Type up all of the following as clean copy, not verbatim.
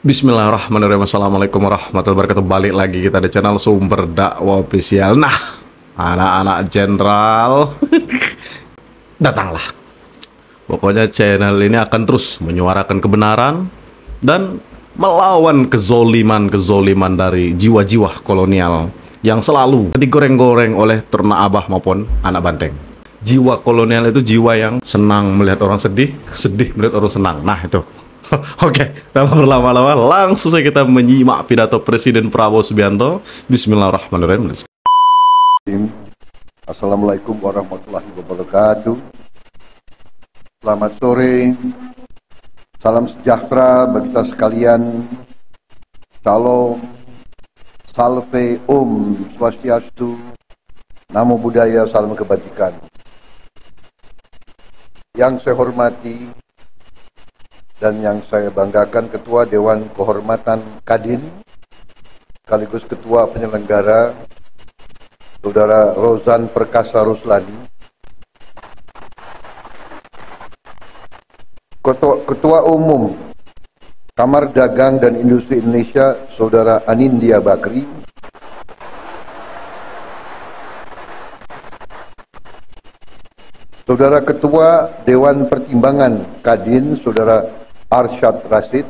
Bismillahirrahmanirrahim. Assalamualaikum warahmatullahi wabarakatuh. Balik lagi kita di channel Sumber Dakwah Official. Nah, anak-anak jenderal, datanglah. Pokoknya channel ini akan terus menyuarakan kebenaran dan melawan kezoliman dari jiwa-jiwa kolonial yang selalu digoreng-goreng oleh ternak abah maupun anak banteng. Jiwa kolonial itu jiwa yang senang melihat orang sedih, sedih melihat orang senang. Nah, itu. Oke, tanpa berlama-lama langsung saja kita menyimak pidato Presiden Prabowo Subianto. Bismillahirrahmanirrahim. Assalamualaikum warahmatullahi wabarakatuh. Selamat sore. Salam sejahtera bagi kita sekalian. Salam, salve, swastiastu, namo buddhaya, salam kebajikan. Yang saya hormati dan yang saya banggakan Ketua Dewan Kehormatan Kadin sekaligus Ketua Penyelenggara Saudara Rozan Perkasa Ruslani, Ketua Umum Kamar Dagang dan Industri Indonesia Saudara Anindya Bakri, Saudara Ketua Dewan Pertimbangan Kadin Saudara Arsyad Rashid,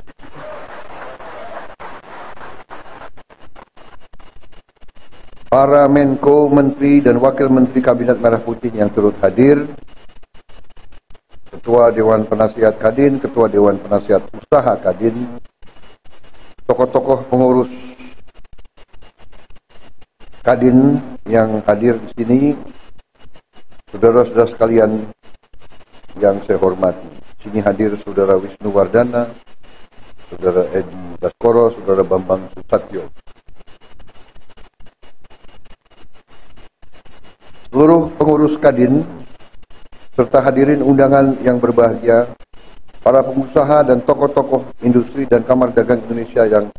para Menko, Menteri dan Wakil Menteri Kabinet Merah Putih yang turut hadir, Ketua Dewan Penasihat Kadin, Ketua Dewan Penasihat Usaha Kadin, tokoh-tokoh pengurus Kadin yang hadir di sini, saudara-saudara sekalian yang saya hormati. Sini hadir Saudara Wisnu Wardana, Saudara Edi Baskoro, Saudara Bambang Susatyo. Seluruh pengurus Kadin, serta hadirin undangan yang berbahagia, para pengusaha dan tokoh-tokoh industri dan Kamar Dagang Indonesia yang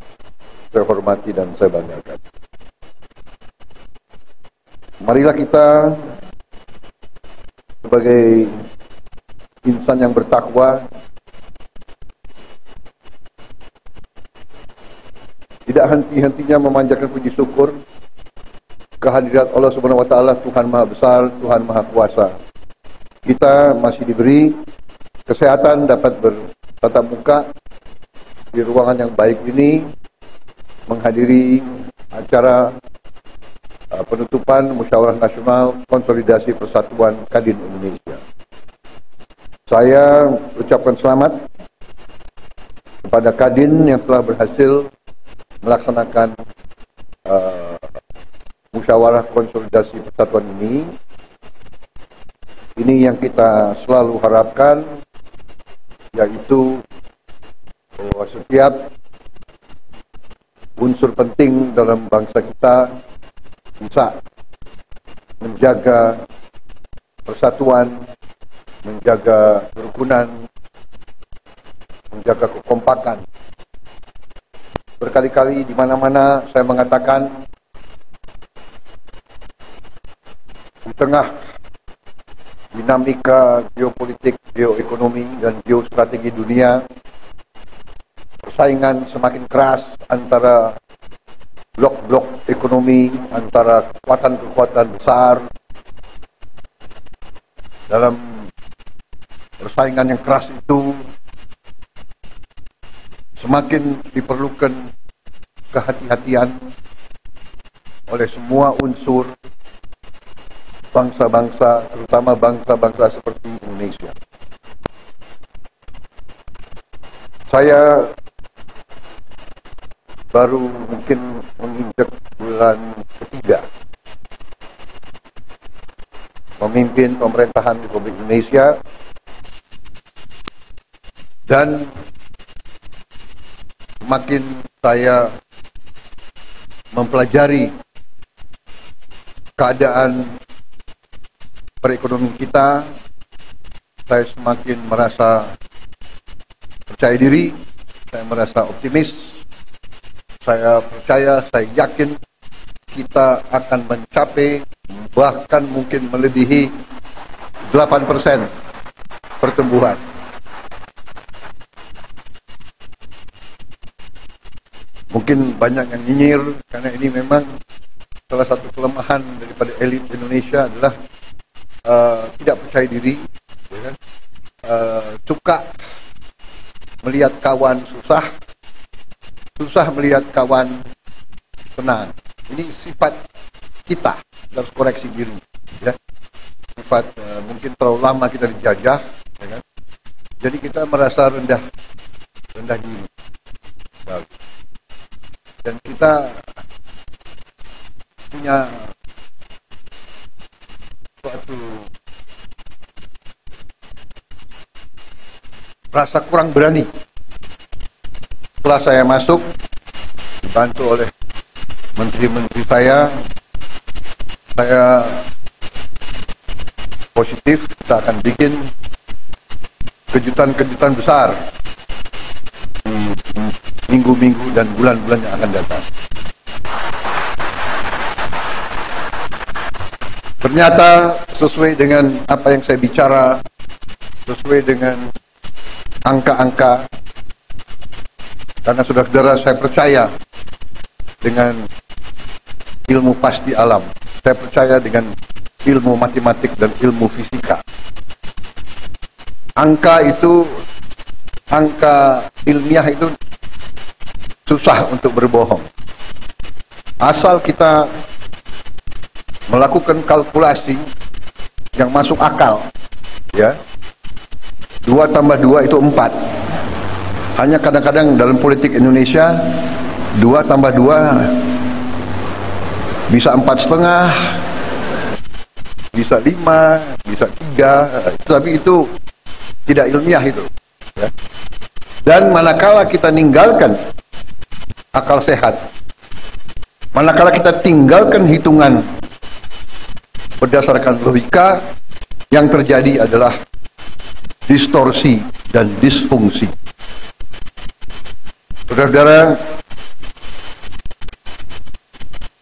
saya hormati dan saya banggakan. Marilah kita sebagai insan yang bertakwa tidak henti-hentinya memanjatkan puji syukur kehadirat Allah Subhanahu wa taala, Tuhan Maha Besar, Tuhan Maha Kuasa. Kita masih diberi kesehatan dapat bertatap muka di ruangan yang baik ini menghadiri acara penutupan Musyawarah Nasional Konsolidasi Persatuan Kadin Indonesia. Saya ucapkan selamat kepada Kadin yang telah berhasil melaksanakan Musyawarah Konsolidasi Persatuan ini. Ini yang kita selalu harapkan, yaitu bahwa setiap unsur penting dalam bangsa kita bisa menjaga persatuan, menjaga kerukunan, menjaga kekompakan. Berkali-kali di mana-mana saya mengatakan, di tengah dinamika geopolitik, geoekonomi, dan geostrategi dunia, persaingan semakin keras antara blok-blok ekonomi, antara kekuatan-kekuatan besar. Dalam persaingan yang keras itu semakin diperlukan kehati-hatian oleh semua unsur bangsa-bangsa, terutama bangsa-bangsa seperti Indonesia. Saya baru mungkin menginjak bulan ketiga memimpin pemerintahan Republik Indonesia, dan semakin saya mempelajari keadaan perekonomian kita, saya semakin merasa percaya diri, saya merasa optimis, saya percaya, saya yakin kita akan mencapai, bahkan mungkin melebihi 8% pertumbuhan. Mungkin banyak yang nyinyir karena ini memang salah satu kelemahan daripada elit Indonesia adalah tidak percaya diri, ya kan? Suka melihat kawan susah, susah melihat kawan senang. Ini sifat kita, kita harus koreksi diri, ya. Sifat mungkin terlalu lama kita dijajah, ya kan? Jadi kita merasa rendah diri, dan kita punya suatu rasa kurang berani. Setelah saya masuk, dibantu oleh menteri-menteri saya positif, kita akan bikin kejutan-kejutan besar di minggu-minggu dan bulan-bulan yang akan datang. Ternyata sesuai dengan apa yang saya bicara, sesuai dengan angka-angka, karena saudara-saudara, saya percaya dengan ilmu pasti alam, saya percaya dengan ilmu matematik dan ilmu fisika. Angka itu, angka ilmiah itu susah untuk berbohong. Asal kita melakukan kalkulasi yang masuk akal, ya. 2 tambah 2 itu 4. Hanya kadang-kadang dalam politik Indonesia 2 tambah 2 bisa 4,5, bisa 5, bisa 3, tapi itu tidak ilmiah itu, ya. Dan manakala kita ninggalkan akal sehat, manakala kita tinggalkan hitungan berdasarkan logika, yang terjadi adalah distorsi dan disfungsi. Saudara-saudara,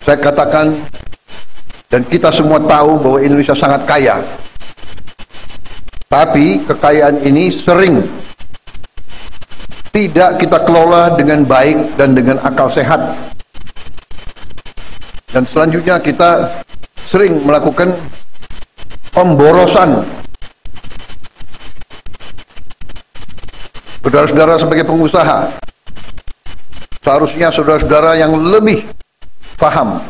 saya katakan, dan kita semua tahu bahwa Indonesia sangat kaya. Tapi kekayaan ini sering tidak kita kelola dengan baik dan dengan akal sehat. Dan selanjutnya kita sering melakukan pemborosan. Saudara-saudara sebagai pengusaha, seharusnya saudara-saudara yang lebih paham.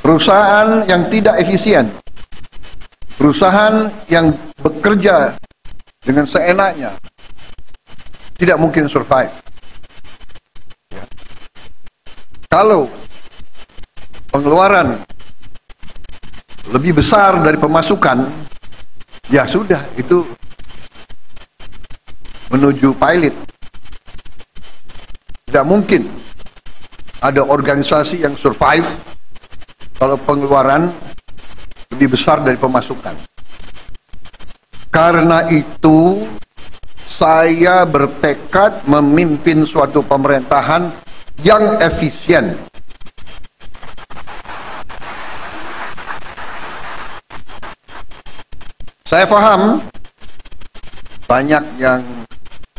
Perusahaan yang tidak efisien, perusahaan yang bekerja dengan seenaknya, tidak mungkin survive. Ya. Kalau pengeluaran lebih besar dari pemasukan, ya sudah, itu menuju pilot. Tidak mungkin ada organisasi yang survive kalau pengeluaran lebih besar dari pemasukan. Karena itu, saya bertekad memimpin suatu pemerintahan yang efisien. Saya paham banyak yang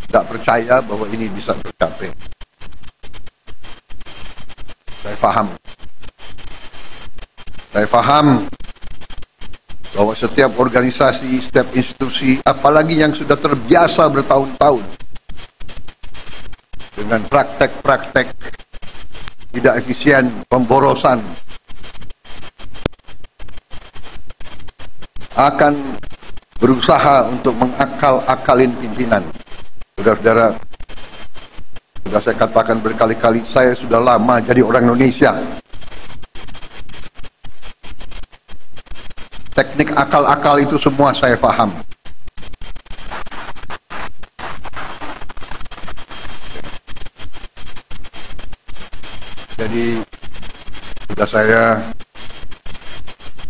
tidak percaya bahwa ini bisa tercapai. Saya paham bahwa setiap organisasi, setiap institusi, apalagi yang sudah terbiasa bertahun-tahun dengan praktek-praktek tidak efisien, pemborosan, akan berusaha untuk mengakal-akalin pimpinan. Saudara-saudara, sudah saya katakan berkali-kali, saya sudah lama jadi orang Indonesia. Teknik akal-akal itu semua saya paham. Jadi sudah saya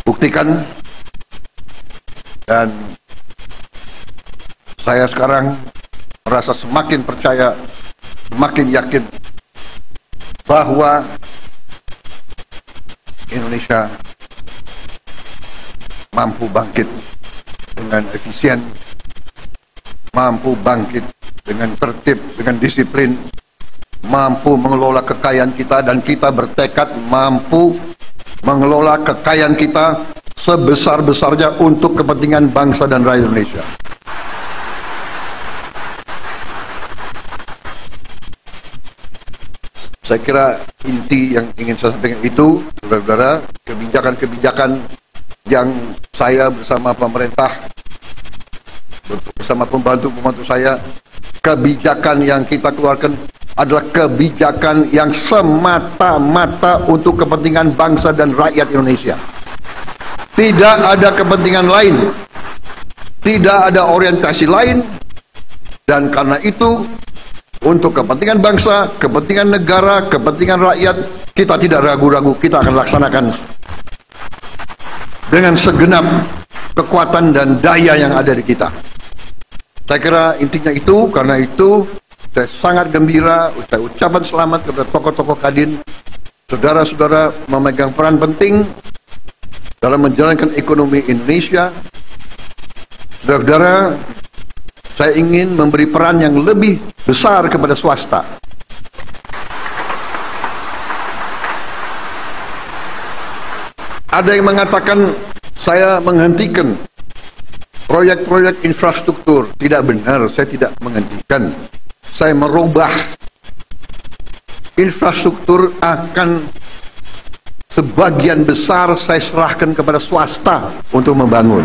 buktikan, dan saya sekarang merasa semakin percaya, semakin yakin bahwa Indonesia mampu bangkit dengan efisien, mampu bangkit dengan tertib, dengan disiplin, mampu mengelola kekayaan kita, dan kita bertekad mampu mengelola kekayaan kita sebesar-besarnya untuk kepentingan bangsa dan rakyat Indonesia. Saya kira inti yang ingin saya sampaikan itu, saudara-saudara, kebijakan-kebijakan yang saya bersama pemerintah, bersama pembantu-pembantu saya, kebijakan yang kita keluarkan adalah kebijakan yang semata-mata untuk kepentingan bangsa dan rakyat Indonesia. Tidak ada kepentingan lain, tidak ada orientasi lain, dan karena itu untuk kepentingan bangsa, kepentingan negara, kepentingan rakyat, kita tidak ragu-ragu, kita akan laksanakan dengan segenap kekuatan dan daya yang ada di kita. Saya kira intinya itu. Karena itu saya sangat gembira, saya ucapan selamat kepada tokoh-tokoh Kadin. Saudara-saudara memegang peran penting dalam menjalankan ekonomi Indonesia. Saudara-saudara, saya ingin memberi peran yang lebih besar kepada swasta. Ada yang mengatakan saya menghentikan proyek-proyek infrastruktur. Tidak benar, saya tidak menghentikan. Saya merubah. Infrastruktur akan sebagian besar saya serahkan kepada swasta untuk membangun.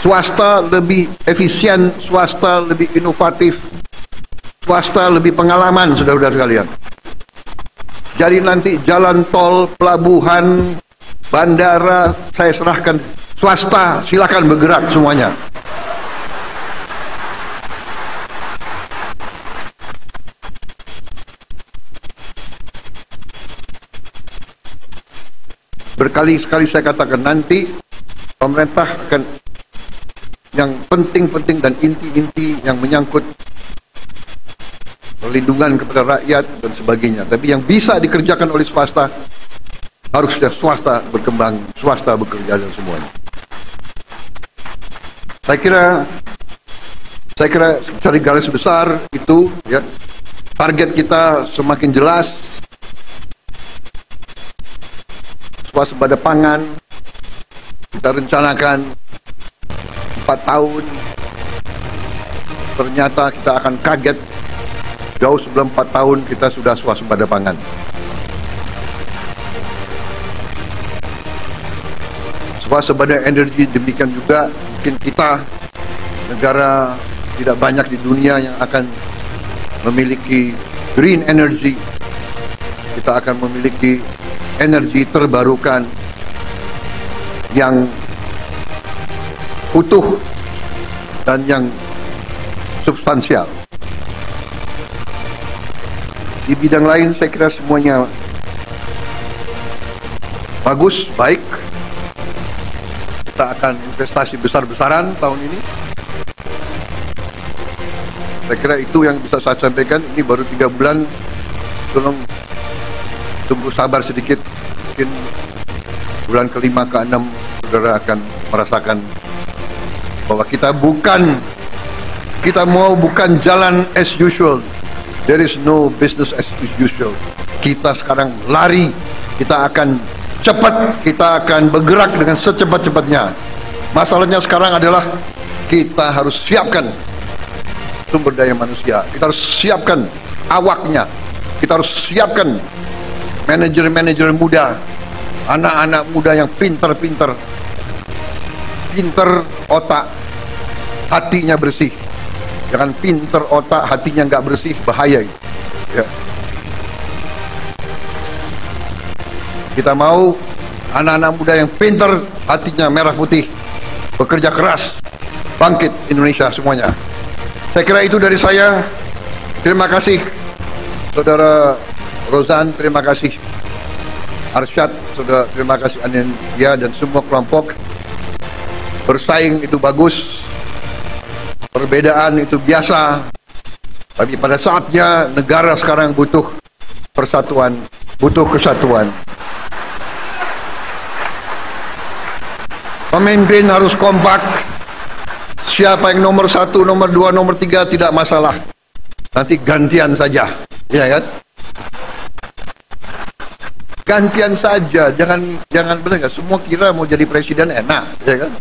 Swasta lebih efisien, swasta lebih inovatif, swasta lebih pengalaman, saudara-saudara sekalian. Jadi nanti jalan tol, pelabuhan, bandara, saya serahkan swasta, silakan bergerak semuanya. Berkali-kali saya katakan nanti pemerintah akan yang penting-penting dan inti-inti yang menyangkut perlindungan kepada rakyat dan sebagainya. Tapi yang bisa dikerjakan oleh swasta, harusnya swasta berkembang, swasta bekerja dan semuanya. Saya kira cari garis besar itu, ya, target kita semakin jelas. Swasembada pangan kita rencanakan 4 tahun, ternyata kita akan kaget jauh sebelum 4 tahun kita sudah swasembada pangan. Swasembada energi demikian juga. Mungkin kita negara tidak banyak di dunia yang akan memiliki green energy. Kita akan memiliki energi terbarukan yang utuh dan yang substansial. Di bidang lain saya kira semuanya bagus, baik. Kita akan investasi besar-besaran tahun ini. Saya kira itu yang bisa saya sampaikan. Ini baru 3 bulan. Tolong tunggu sabar sedikit. Mungkin bulan ke-5 ke-6 saudara akan merasakan bahwa kita mau bukan jalan as usual. There is no business as usual. Kita sekarang lari, kita akan cepat, kita akan bergerak dengan secepat-cepatnya. Masalahnya sekarang adalah kita harus siapkan sumber daya manusia, kita harus siapkan awaknya, kita harus siapkan manajer-manajer muda, anak-anak muda yang pinter otak, hatinya bersih. Jangan pinter otak, hatinya nggak bersih, bahaya. Ya. Kita mau anak-anak muda yang pinter, hatinya merah putih, bekerja keras, bangkit Indonesia semuanya. Saya kira itu dari saya. Terima kasih Saudara Rozan, terima kasih Arsyad, Saudara, terima kasih Anindya dan semua kelompok. Bersaing itu bagus, perbedaan itu biasa, tapi pada saatnya negara sekarang butuh persatuan, butuh kesatuan. Pemimpin harus kompak, Siapa yang nomor 1, nomor 2, nomor 3 tidak masalah. Nanti gantian saja, ya kan? Gantian saja, jangan benar nggak? Semua kira mau jadi presiden enak, ya kan?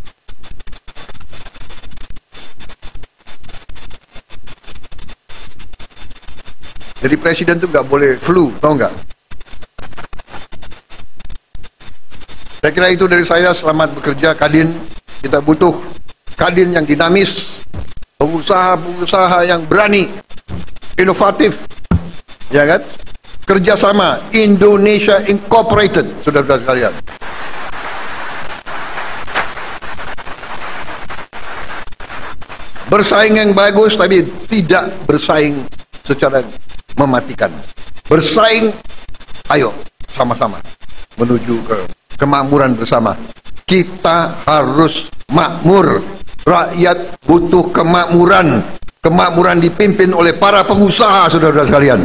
Jadi presiden tuh nggak boleh flu, tau nggak? Saya kira itu dari saya. Selamat bekerja Kadin. Kita butuh Kadin yang dinamis, pengusaha-pengusaha yang berani, inovatif, ya kan? Kerjasama Indonesia Incorporated, saudara-saudara sekalian. Bersaing yang bagus, tapi tidak bersaing secara mematikan. Bersaing, ayo sama-sama menuju ke kemakmuran bersama. Kita harus makmur. Rakyat butuh kemakmuran. Kemakmuran dipimpin oleh para pengusaha, saudara-saudara sekalian.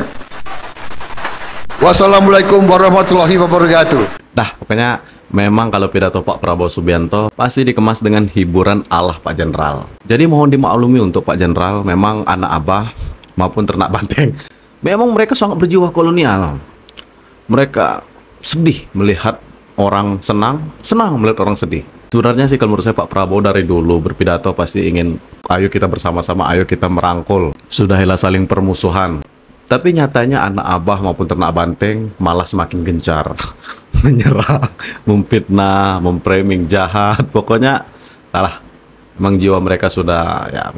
Wassalamualaikum warahmatullahi wabarakatuh. Nah, pokoknya memang kalau pidato Pak Prabowo Subianto pasti dikemas dengan hiburan ala Pak Jenderal. Jadi mohon dimaklumi untuk Pak Jenderal, memang anak abah maupun ternak banteng, memang mereka sangat berjiwa kolonial. Mereka sedih melihat orang senang, senang melihat orang sedih. Sebenarnya sih kalau menurut saya Pak Prabowo dari dulu berpidato pasti ingin, ayo kita bersama-sama, ayo kita merangkul, sudahilah saling permusuhan. Tapi nyatanya anak abah maupun ternak banteng malah semakin gencar menyerang, memfitnah, memframing jahat. Pokoknya alah, memang jiwa mereka sudah, ya,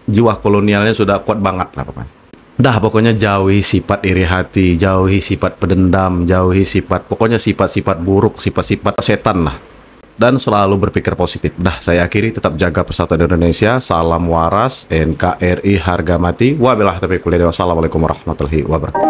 jiwa kolonialnya sudah kuat banget lah pokoknya. Dah, pokoknya jauhi sifat iri hati, jauhi sifat pendendam, jauhi sifat, pokoknya sifat-sifat buruk, sifat-sifat setan lah. Dan selalu berpikir positif. Dah, saya akhiri, tetap jaga persatuan Indonesia. Salam waras, NKRI harga mati. Wabillahi taufiq wal hidayah. Wassalamualaikum warahmatullahi wabarakatuh.